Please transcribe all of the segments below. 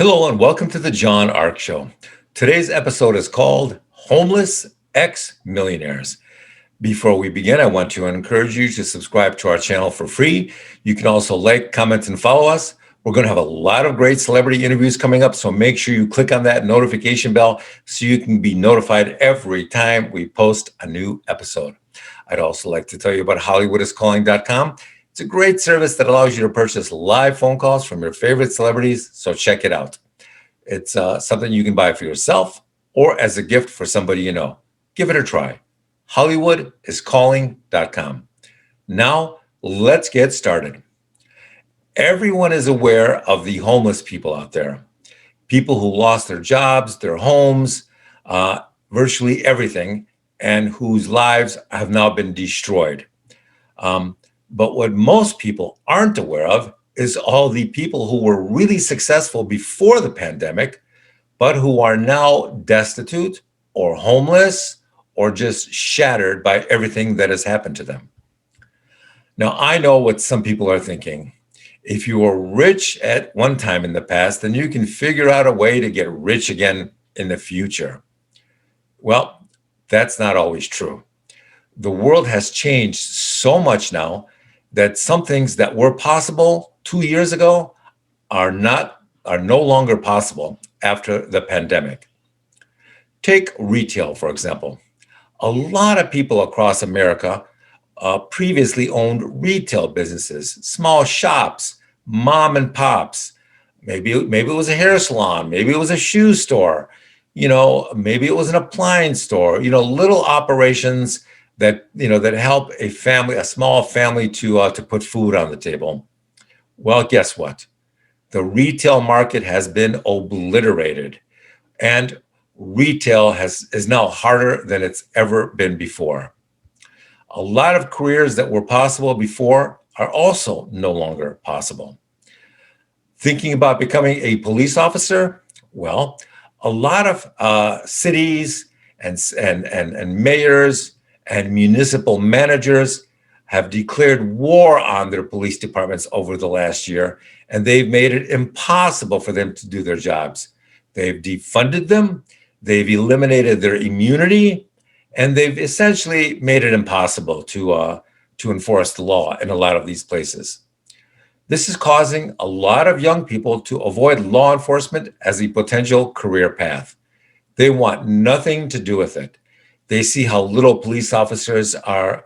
Hello and welcome to the John Ark Show. Today's episode is called Homeless Ex-Millionaires. Before we begin, I want to encourage you to subscribe to our channel for free. You can also like, comment, and follow us. We're going to have a lot of great celebrity interviews coming up, so make sure you click on that notification bell so you can be notified every time we post a new episode. I'd also like to tell you about HollywoodIsCalling.com. It's a great service that allows you to purchase live phone calls from your favorite celebrities, so check it out. It's something you can buy for yourself or as a gift for somebody you know. Give it a try. HollywoodIsCalling.com. Now, let's get started. Everyone is aware of the homeless people out there, people who lost their jobs, their homes, virtually everything, and whose lives have now been destroyed. But what most people aren't aware of is all the people who were really successful before the pandemic, but who are now destitute or homeless or just shattered by everything that has happened to them. Now, I know what some people are thinking. If you were rich at one time in the past, then you can figure out a way to get rich again in the future. Well, that's not always true. The world has changed so much now that some things that were possible 2 years ago are no longer possible after the pandemic. Take retail, for example. A lot of people across America previously owned retail businesses, small shops, mom and pops. Maybe it was a hair salon, maybe it was a shoe store, maybe it was an appliance store, little operations that help a small family to put food on the table. Well, guess what? The retail market has been obliterated, and retail is now harder than it's ever been before. A lot of careers that were possible before are also no longer possible. Thinking about becoming a police officer? Well, a lot of cities and mayors and municipal managers have declared war on their police departments over the last year, and they've made it impossible for them to do their jobs. They've defunded them, they've eliminated their immunity, and they've essentially made it impossible to enforce the law in a lot of these places. This is causing a lot of young people to avoid law enforcement as a potential career path. They want nothing to do with it. They see how little police officers are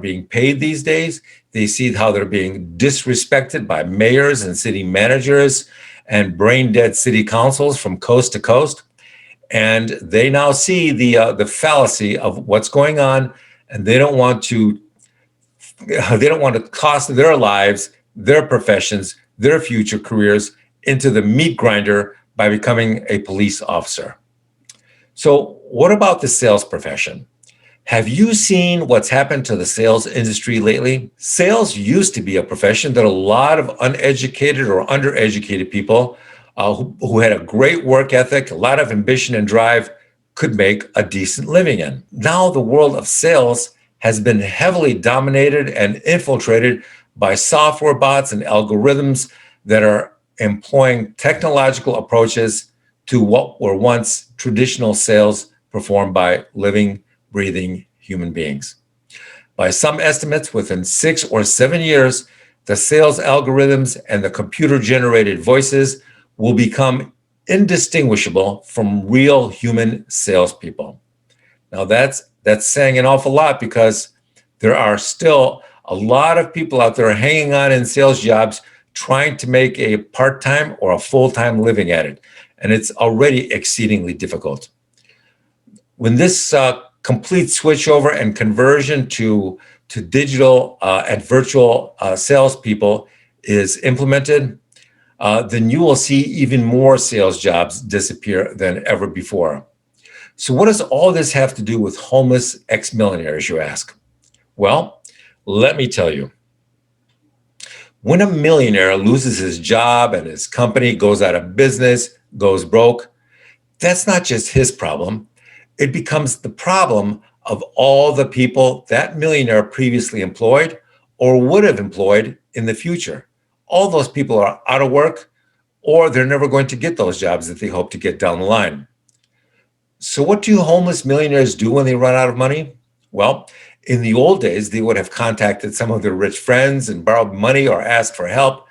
being paid these days. They see how they're being disrespected by mayors and city managers and brain dead city councils from coast to coast. And they now see the fallacy of what's going on, and they don't want to cost their lives, their professions, their future careers into the meat grinder by becoming a police officer. So what about the sales profession? Have you seen what's happened to the sales industry lately? Sales used to be a profession that a lot of uneducated or undereducated people who had a great work ethic, a lot of ambition and drive could make a decent living in. Now the world of sales has been heavily dominated and infiltrated by software bots and algorithms that are employing technological approaches to what were once traditional sales performed by living, breathing human beings. By some estimates, within 6 or 7 years, the sales algorithms and the computer-generated voices will become indistinguishable from real human salespeople. Now that's saying an awful lot, because there are still a lot of people out there hanging on in sales jobs trying to make a part-time or a full-time living at it. And it's already exceedingly difficult. When this complete switchover and conversion to digital and virtual salespeople is implemented, then you will see even more sales jobs disappear than ever before. So what does all this have to do with homeless ex-millionaires, you ask? Well, let me tell you. When a millionaire loses his job and his company goes out of business, goes broke, that's not just his problem. It becomes the problem of all the people that millionaire previously employed or would have employed in the future. All those people are out of work or they're never going to get those jobs that they hope to get down the line. So what do homeless millionaires do when they run out of money? Well, in the old days, they would have contacted some of their rich friends and borrowed money or asked for help.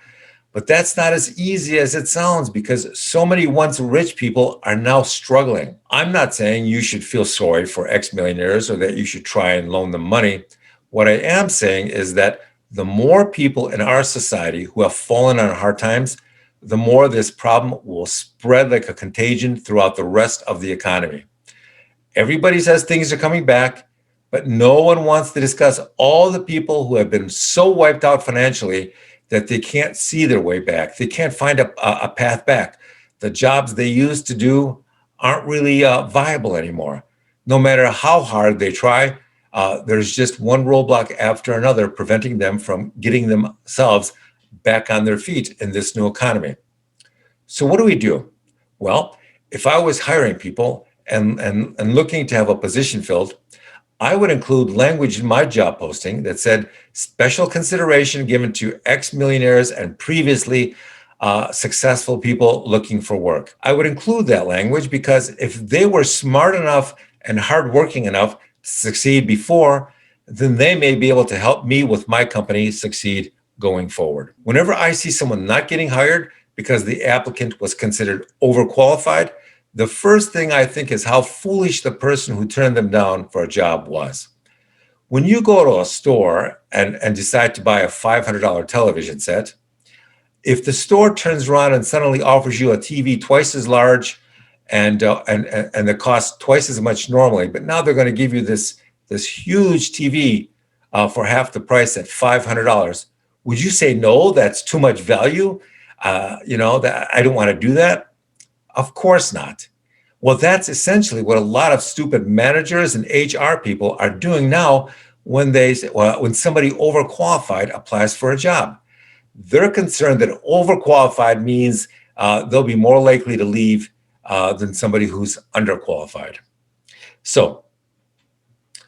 But that's not as easy as it sounds because so many once rich people are now struggling. I'm not saying you should feel sorry for ex-millionaires or that you should try and loan them money. What I am saying is that the more people in our society who have fallen on hard times, the more this problem will spread like a contagion throughout the rest of the economy. Everybody says things are coming back, but no one wants to discuss all the people who have been so wiped out financially that they can't see their way back. They can't find a path back. The jobs they used to do aren't really viable anymore. No matter how hard they try, there's just one roadblock after another preventing them from getting themselves back on their feet in this new economy. So what do we do? Well, if I was hiring people and looking to have a position filled, I would include language in my job posting that said special consideration given to ex-millionaires and previously successful people looking for work. I would include that language because if they were smart enough and hardworking enough to succeed before, then they may be able to help me with my company succeed going forward. Whenever I see someone not getting hired because the applicant was considered overqualified, the first thing I think is how foolish the person who turned them down for a job was. When you go to a store and decide to buy a $500 television set, if the store turns around and suddenly offers you a TV twice as large and the cost twice as much normally, but now they're going to give you this huge TV for half the price at $500, would you say no? That's too much value. That I don't want to do that. Of course not. Well, that's essentially what a lot of stupid managers and HR people are doing now when when somebody overqualified applies for a job. They're concerned that overqualified means they'll be more likely to leave than somebody who's underqualified. So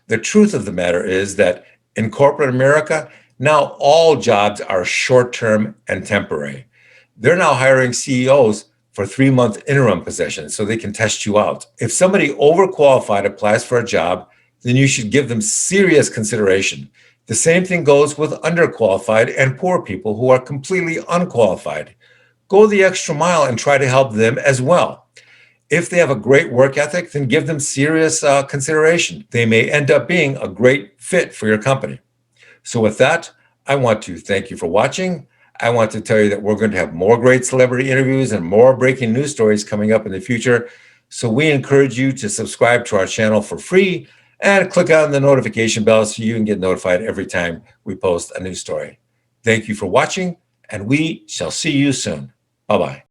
the truth of the matter is that in corporate America, now all jobs are short-term and temporary. They're now hiring CEOs for 3-month interim positions so they can test you out. If somebody overqualified applies for a job, then you should give them serious consideration. The same thing goes with underqualified and poor people who are completely unqualified. Go the extra mile and try to help them as well. If they have a great work ethic, then give them serious consideration. They may end up being a great fit for your company. So with that, I want to thank you for watching. I want to tell you that we're going to have more great celebrity interviews and more breaking news stories coming up in the future. So we encourage you to subscribe to our channel for free and click on the notification bell so you can get notified every time we post a new story. Thank you for watching, and we shall see you soon. Bye-bye.